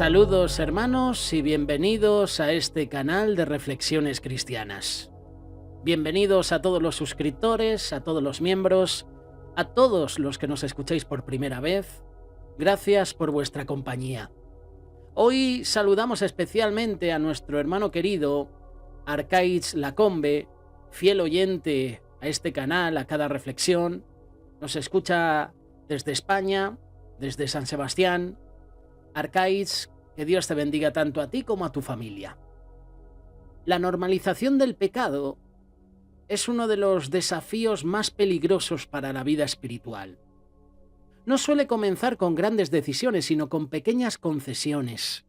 Saludos hermanos y bienvenidos a este canal de Reflexiones Cristianas. Bienvenidos a todos los suscriptores, a todos los miembros, a todos los que nos escucháis por primera vez. Gracias por vuestra compañía. Hoy saludamos especialmente a nuestro hermano querido, Arcaiz Lacombe, fiel oyente a este canal, a cada reflexión. Nos escucha desde España, desde San Sebastián. Arcaiz, que Dios te bendiga tanto a ti como a tu familia. La normalización del pecado es uno de los desafíos más peligrosos para la vida espiritual. No suele comenzar con grandes decisiones, sino con pequeñas concesiones.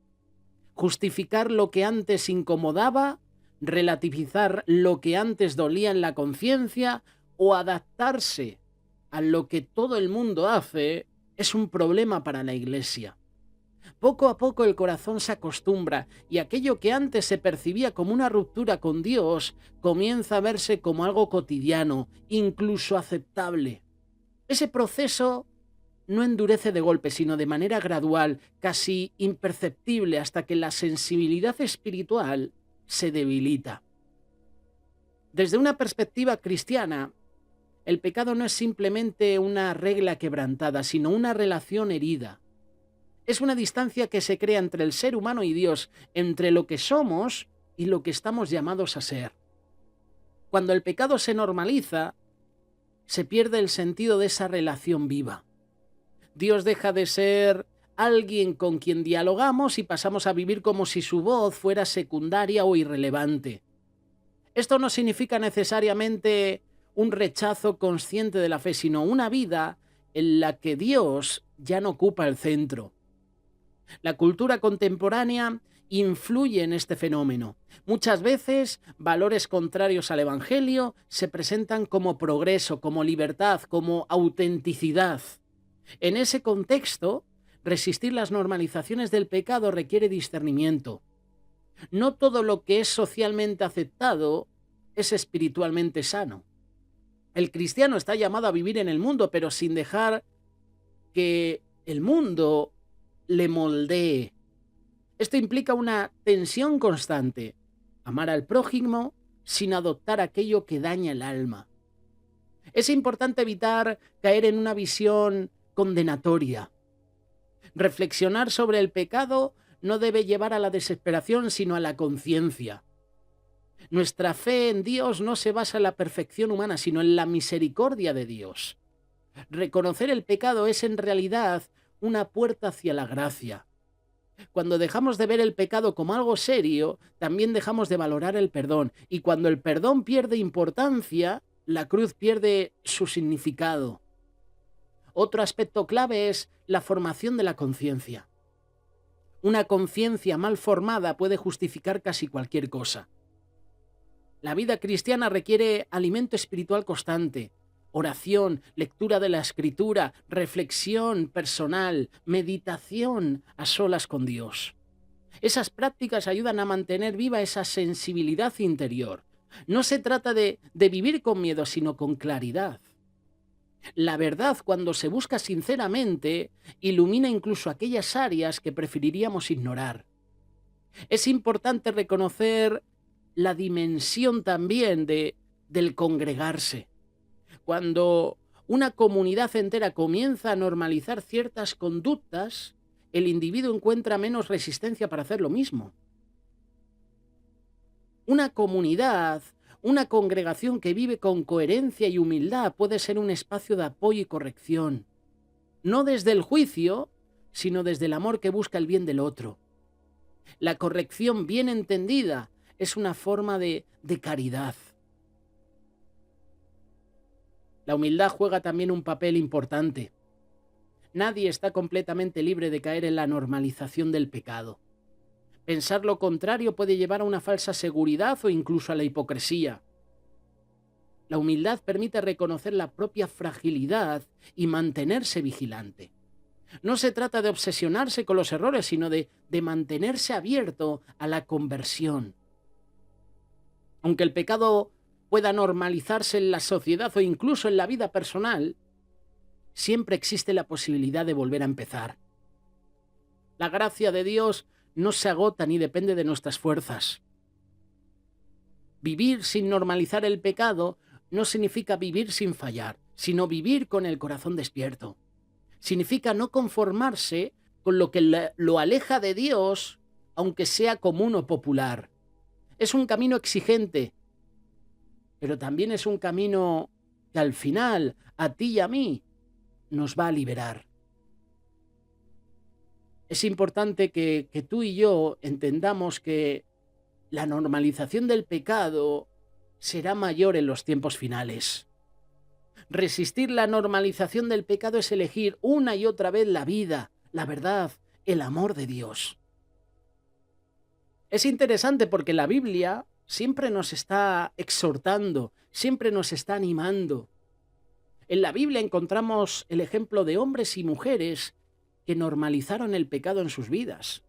Justificar lo que antes incomodaba, relativizar lo que antes dolía en la conciencia o adaptarse a lo que todo el mundo hace es un problema para la Iglesia. Poco a poco el corazón se acostumbra y aquello que antes se percibía como una ruptura con Dios comienza a verse como algo cotidiano, incluso aceptable. Ese proceso no endurece de golpe, sino de manera gradual, casi imperceptible, hasta que la sensibilidad espiritual se debilita. Desde una perspectiva cristiana, el pecado no es simplemente una regla quebrantada, sino una relación herida. Es una distancia que se crea entre el ser humano y Dios, entre lo que somos y lo que estamos llamados a ser. Cuando el pecado se normaliza, se pierde el sentido de esa relación viva. Dios deja de ser alguien con quien dialogamos y pasamos a vivir como si su voz fuera secundaria o irrelevante. Esto no significa necesariamente un rechazo consciente de la fe, sino una vida en la que Dios ya no ocupa el centro. La cultura contemporánea influye en este fenómeno. Muchas veces, valores contrarios al Evangelio se presentan como progreso, como libertad, como autenticidad. En ese contexto, resistir las normalizaciones del pecado requiere discernimiento. No todo lo que es socialmente aceptado es espiritualmente sano. El cristiano está llamado a vivir en el mundo, pero sin dejar que el mundo le moldee. Esto implica una tensión constante. Amar al prójimo sin adoptar aquello que daña el alma. Es importante evitar caer en una visión condenatoria. Reflexionar sobre el pecado no debe llevar a la desesperación, sino a la conciencia. Nuestra fe en Dios no se basa en la perfección humana, sino en la misericordia de Dios. Reconocer el pecado es en realidad una puerta hacia la gracia. Cuando dejamos de ver el pecado como algo serio, también dejamos de valorar el perdón. Y cuando el perdón pierde importancia, la cruz pierde su significado. Otro aspecto clave es la formación de la conciencia. Una conciencia mal formada puede justificar casi cualquier cosa. La vida cristiana requiere alimento espiritual constante, oración, lectura de la Escritura, reflexión personal, meditación a solas con Dios. Esas prácticas ayudan a mantener viva esa sensibilidad interior. No se trata de vivir con miedo, sino con claridad. La verdad, cuando se busca sinceramente, ilumina incluso aquellas áreas que preferiríamos ignorar. Es importante reconocer la dimensión también del congregarse. Cuando una comunidad entera comienza a normalizar ciertas conductas, el individuo encuentra menos resistencia para hacer lo mismo. Una comunidad, una congregación que vive con coherencia y humildad puede ser un espacio de apoyo y corrección. No desde el juicio, sino desde el amor que busca el bien del otro. La corrección bien entendida es una forma de caridad. La humildad juega también un papel importante. Nadie está completamente libre de caer en la normalización del pecado. Pensar lo contrario puede llevar a una falsa seguridad o incluso a la hipocresía. La humildad permite reconocer la propia fragilidad y mantenerse vigilante. No se trata de obsesionarse con los errores, sino de mantenerse abierto a la conversión. Aunque el pecado pueda normalizarse en la sociedad o incluso en la vida personal, siempre existe la posibilidad de volver a empezar. La gracia de Dios no se agota ni depende de nuestras fuerzas. Vivir sin normalizar el pecado no significa vivir sin fallar, sino vivir con el corazón despierto. Significa no conformarse con lo que lo aleja de Dios, aunque sea común o popular. Es un camino exigente, pero también es un camino que al final, a ti y a mí, nos va a liberar. Es importante que tú y yo entendamos que la normalización del pecado será mayor en los tiempos finales. Resistir la normalización del pecado es elegir una y otra vez la vida, la verdad, el amor de Dios. Es interesante porque la Biblia siempre nos está exhortando, siempre nos está animando. En la Biblia encontramos el ejemplo de hombres y mujeres que normalizaron el pecado en sus vidas.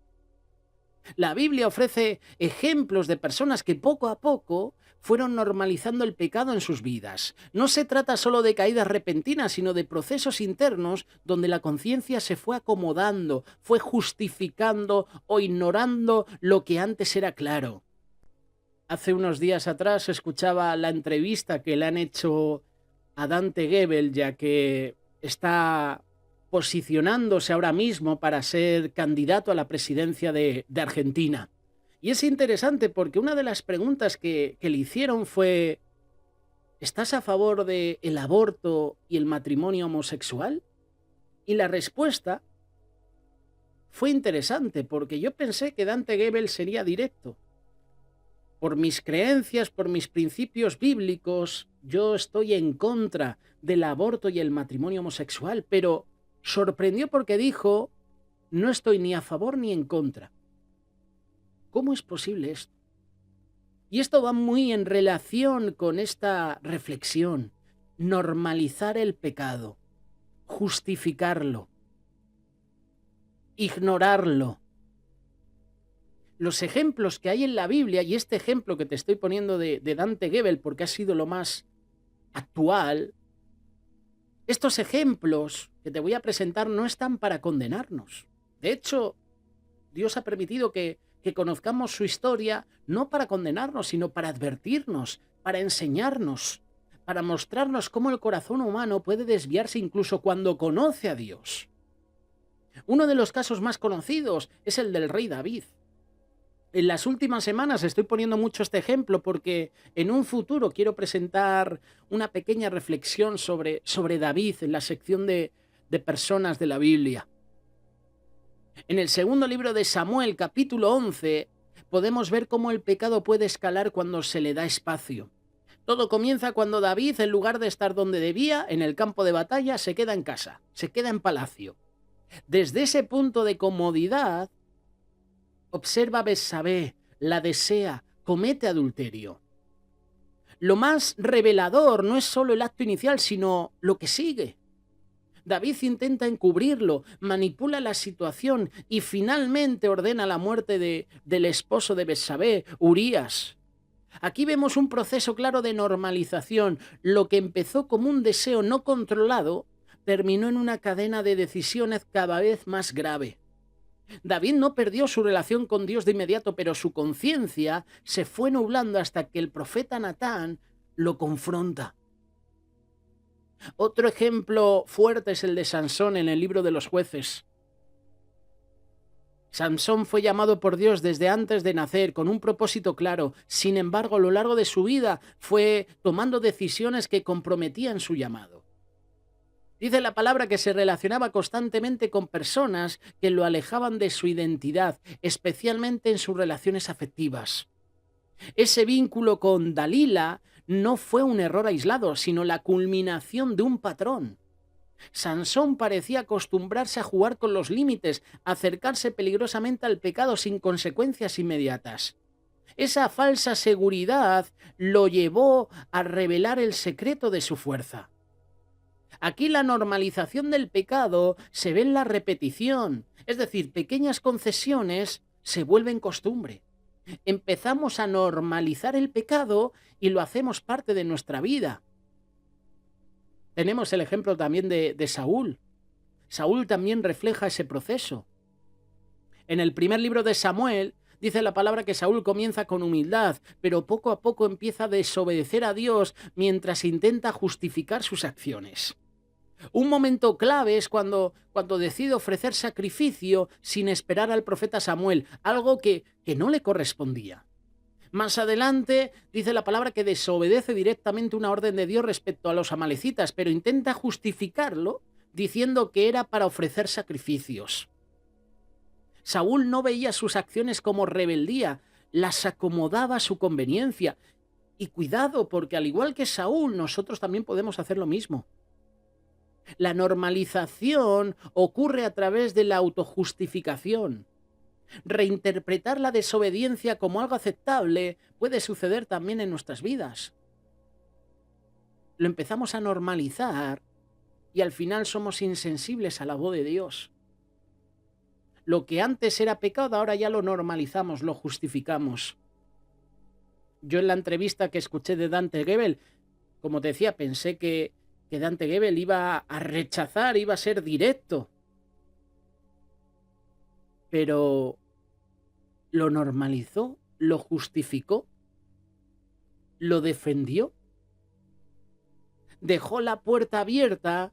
La Biblia ofrece ejemplos de personas que poco a poco fueron normalizando el pecado en sus vidas. No se trata solo de caídas repentinas, sino de procesos internos donde la conciencia se fue acomodando, fue justificando o ignorando lo que antes era claro. Hace unos días atrás escuchaba la entrevista que le han hecho a Dante Gebel, ya que está posicionándose ahora mismo para ser candidato a la presidencia de Argentina. Y es interesante porque una de las preguntas que le hicieron fue: ¿estás a favor del aborto y el matrimonio homosexual? Y la respuesta fue interesante porque yo pensé que Dante Gebel sería directo. Por mis creencias, por mis principios bíblicos, yo estoy en contra del aborto y el matrimonio homosexual, pero sorprendió porque dijo: no estoy ni a favor ni en contra. ¿Cómo es posible esto? Y esto va muy en relación con esta reflexión. Normalizar el pecado, justificarlo, ignorarlo. Los ejemplos que hay en la Biblia, y este ejemplo que te estoy poniendo de Dante Gebel porque ha sido lo más actual, estos ejemplos que te voy a presentar no están para condenarnos. De hecho, Dios ha permitido que conozcamos su historia no para condenarnos, sino para advertirnos, para enseñarnos, para mostrarnos cómo el corazón humano puede desviarse incluso cuando conoce a Dios. Uno de los casos más conocidos es el del rey David. En las últimas semanas estoy poniendo mucho este ejemplo porque en un futuro quiero presentar una pequeña reflexión sobre David en la sección de personas de la Biblia. En el segundo libro de Samuel, capítulo 11, podemos ver cómo el pecado puede escalar cuando se le da espacio. Todo comienza cuando David, en lugar de estar donde debía, en el campo de batalla, se queda en casa, se queda en palacio. Desde ese punto de comodidad, observa a Betsabé, la desea, comete adulterio. Lo más revelador no es solo el acto inicial, sino lo que sigue. David intenta encubrirlo, manipula la situación y finalmente ordena la muerte del esposo de Betsabé, Urías. Aquí vemos un proceso claro de normalización. Lo que empezó como un deseo no controlado terminó en una cadena de decisiones cada vez más grave. David no perdió su relación con Dios de inmediato, pero su conciencia se fue nublando hasta que el profeta Natán lo confronta. Otro ejemplo fuerte es el de Sansón en el libro de los Jueces. Sansón fue llamado por Dios desde antes de nacer con un propósito claro. Sin embargo, a lo largo de su vida fue tomando decisiones que comprometían su llamado. Dice la palabra que se relacionaba constantemente con personas que lo alejaban de su identidad, especialmente en sus relaciones afectivas. Ese vínculo con Dalila no fue un error aislado, sino la culminación de un patrón. Sansón parecía acostumbrarse a jugar con los límites, a acercarse peligrosamente al pecado sin consecuencias inmediatas. Esa falsa seguridad lo llevó a revelar el secreto de su fuerza. Aquí la normalización del pecado se ve en la repetición, es decir, pequeñas concesiones se vuelven costumbre. Empezamos a normalizar el pecado y lo hacemos parte de nuestra vida. Tenemos el ejemplo también de Saúl. Saúl también refleja ese proceso. En el primer libro de Samuel dice la palabra que Saúl comienza con humildad, pero poco a poco empieza a desobedecer a Dios mientras intenta justificar sus acciones. Un momento clave es cuando decide ofrecer sacrificio sin esperar al profeta Samuel, algo que no le correspondía. Más adelante dice la palabra que desobedece directamente una orden de Dios respecto a los amalecitas, pero intenta justificarlo diciendo que era para ofrecer sacrificios. Saúl no veía sus acciones como rebeldía, las acomodaba a su conveniencia. Y cuidado, porque al igual que Saúl, nosotros también podemos hacer lo mismo. La normalización ocurre a través de la autojustificación. Reinterpretar la desobediencia como algo aceptable puede suceder también en nuestras vidas. Lo empezamos a normalizar y al final somos insensibles a la voz de Dios. Lo que antes era pecado, ahora ya lo normalizamos, lo justificamos. Yo en la entrevista que escuché de Dante Gebel, como te decía, pensé que Dante Gebel iba a rechazar, iba a ser directo. Pero lo normalizó, lo justificó, lo defendió. Dejó la puerta abierta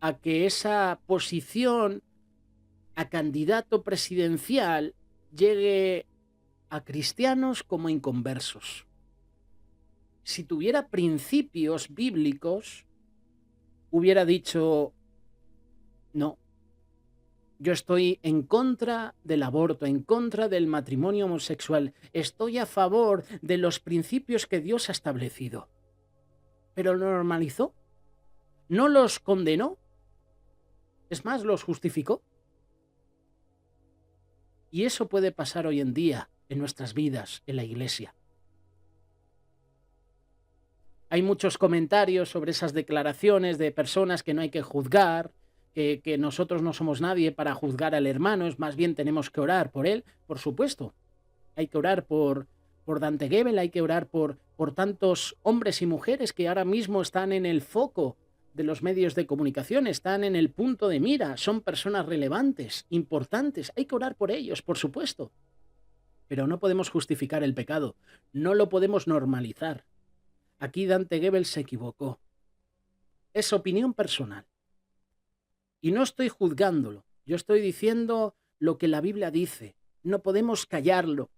a que esa posición a candidato presidencial llegue a cristianos como inconversos. Si tuviera principios bíblicos, hubiera dicho, no, yo estoy en contra del aborto, en contra del matrimonio homosexual, estoy a favor de los principios que Dios ha establecido. Pero lo normalizó, no los condenó, es más, los justificó. Y eso puede pasar hoy en día en nuestras vidas, en la iglesia. Hay muchos comentarios sobre esas declaraciones de personas que no hay que juzgar, que nosotros no somos nadie para juzgar al hermano, es más bien tenemos que orar por él, por supuesto. Hay que orar por Dante Gebel, hay que orar por tantos hombres y mujeres que ahora mismo están en el foco de los medios de comunicación, están en el punto de mira, son personas relevantes, importantes, hay que orar por ellos, por supuesto. Pero no podemos justificar el pecado, no lo podemos normalizar. Aquí Dante Gebel se equivocó. Es opinión personal. Y no estoy juzgándolo, yo estoy diciendo lo que la Biblia dice. No podemos callarlo,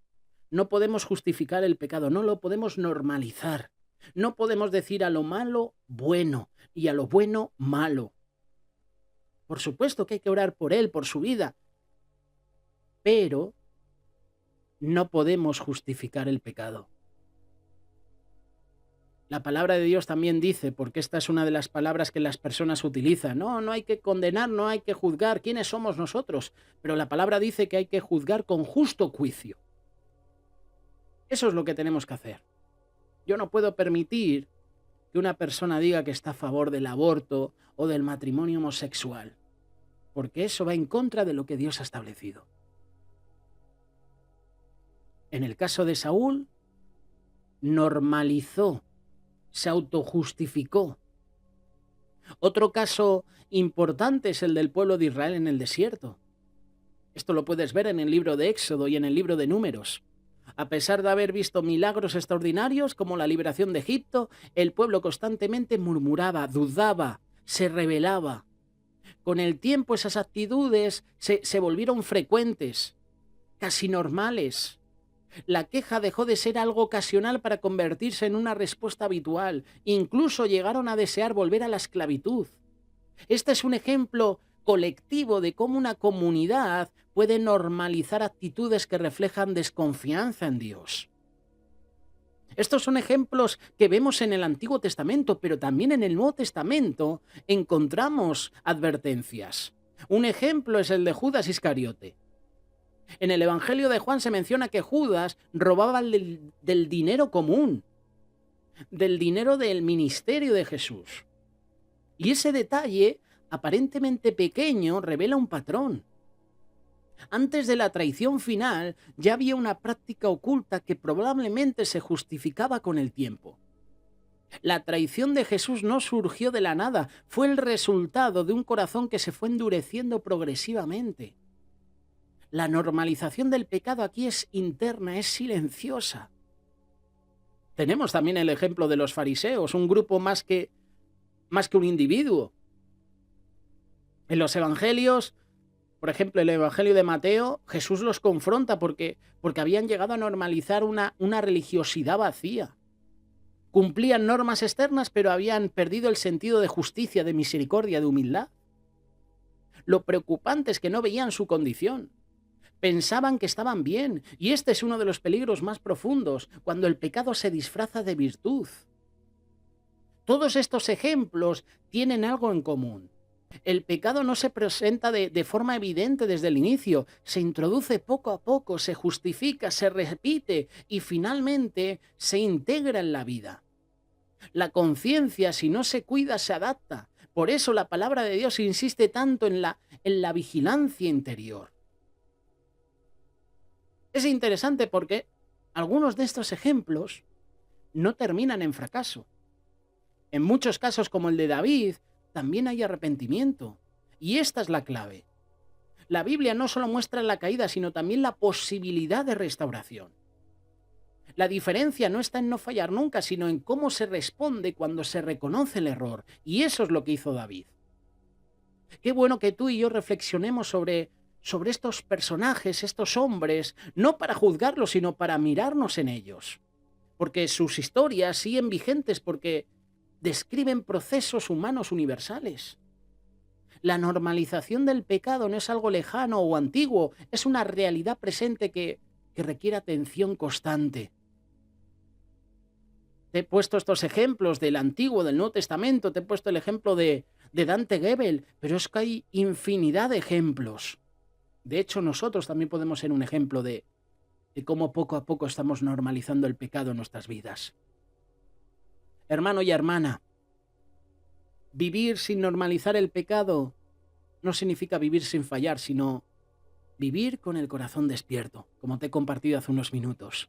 no podemos justificar el pecado, no lo podemos normalizar. No podemos decir a lo malo bueno y a lo bueno malo. Por supuesto que hay que orar por él, por su vida, pero no podemos justificar el pecado. La palabra de Dios también dice, porque esta es una de las palabras que las personas utilizan, no hay que condenar, no hay que juzgar, ¿quiénes somos nosotros? Pero la palabra dice que hay que juzgar con justo juicio. Eso es lo que tenemos que hacer. Yo no puedo permitir que una persona diga que está a favor del aborto o del matrimonio homosexual, porque eso va en contra de lo que Dios ha establecido. En el caso de Saúl, normalizó, se autojustificó. Otro caso importante es el del pueblo de Israel en el desierto. Esto lo puedes ver en el libro de Éxodo y en el libro de Números. A pesar de haber visto milagros extraordinarios como la liberación de Egipto, el pueblo constantemente murmuraba, dudaba, se rebelaba. Con el tiempo esas actitudes se volvieron frecuentes, casi normales. La queja dejó de ser algo ocasional para convertirse en una respuesta habitual. Incluso llegaron a desear volver a la esclavitud. Este es un ejemplo colectivo de cómo una comunidad puede normalizar actitudes que reflejan desconfianza en Dios. Estos son ejemplos que vemos en el Antiguo Testamento, pero también en el Nuevo Testamento encontramos advertencias. Un ejemplo es el de Judas Iscariote. En el Evangelio de Juan se menciona que Judas robaba del dinero común, del dinero del ministerio de Jesús. Y ese detalle, aparentemente pequeño, revela un patrón. Antes de la traición final, ya había una práctica oculta que probablemente se justificaba con el tiempo. La traición de Jesús no surgió de la nada, fue el resultado de un corazón que se fue endureciendo progresivamente. La normalización del pecado aquí es interna, es silenciosa. Tenemos también el ejemplo de los fariseos, un grupo más que un individuo. En los evangelios, por ejemplo, el evangelio de Mateo, Jesús los confronta porque habían llegado a normalizar una religiosidad vacía. Cumplían normas externas, pero habían perdido el sentido de justicia, de misericordia, de humildad. Lo preocupante es que no veían su condición. Pensaban que estaban bien, y este es uno de los peligros más profundos, cuando el pecado se disfraza de virtud. Todos estos ejemplos tienen algo en común. El pecado no se presenta de forma evidente desde el inicio, se introduce poco a poco, se justifica, se repite y finalmente se integra en la vida. La conciencia, si no se cuida, se adapta. Por eso la palabra de Dios insiste tanto en la vigilancia interior. Es interesante porque algunos de estos ejemplos no terminan en fracaso. En muchos casos, como el de David, también hay arrepentimiento. Y esta es la clave. La Biblia no solo muestra la caída, sino también la posibilidad de restauración. La diferencia no está en no fallar nunca, sino en cómo se responde cuando se reconoce el error. Y eso es lo que hizo David. Qué bueno que tú y yo reflexionemos sobre estos personajes, estos hombres, no para juzgarlos, sino para mirarnos en ellos. Porque sus historias siguen vigentes, porque describen procesos humanos universales. La normalización del pecado no es algo lejano o antiguo, es una realidad presente que requiere atención constante. Te he puesto estos ejemplos del Antiguo, del Nuevo Testamento, te he puesto el ejemplo de Dante Gebel, pero es que hay infinidad de ejemplos. De hecho, nosotros también podemos ser un ejemplo de cómo poco a poco estamos normalizando el pecado en nuestras vidas. Hermano y hermana, vivir sin normalizar el pecado no significa vivir sin fallar, sino vivir con el corazón despierto, como te he compartido hace unos minutos.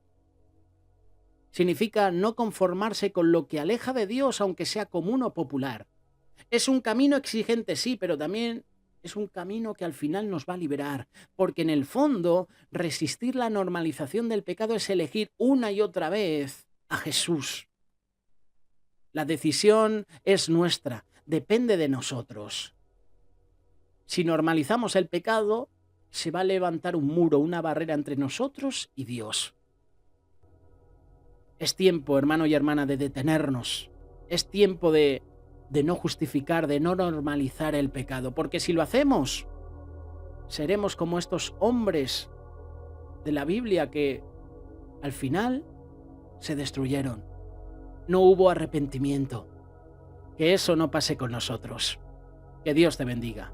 Significa no conformarse con lo que aleja de Dios, aunque sea común o popular. Es un camino exigente, sí, pero también es un camino que al final nos va a liberar, porque en el fondo resistir la normalización del pecado es elegir una y otra vez a Jesús. La decisión es nuestra, depende de nosotros. Si normalizamos el pecado, se va a levantar un muro, una barrera entre nosotros y Dios. Es tiempo, hermano y hermana, de detenernos. Es tiempo de no justificar, de no normalizar el pecado, porque si lo hacemos, seremos como estos hombres de la Biblia que al final se destruyeron. No hubo arrepentimiento. Que eso no pase con nosotros. Que Dios te bendiga.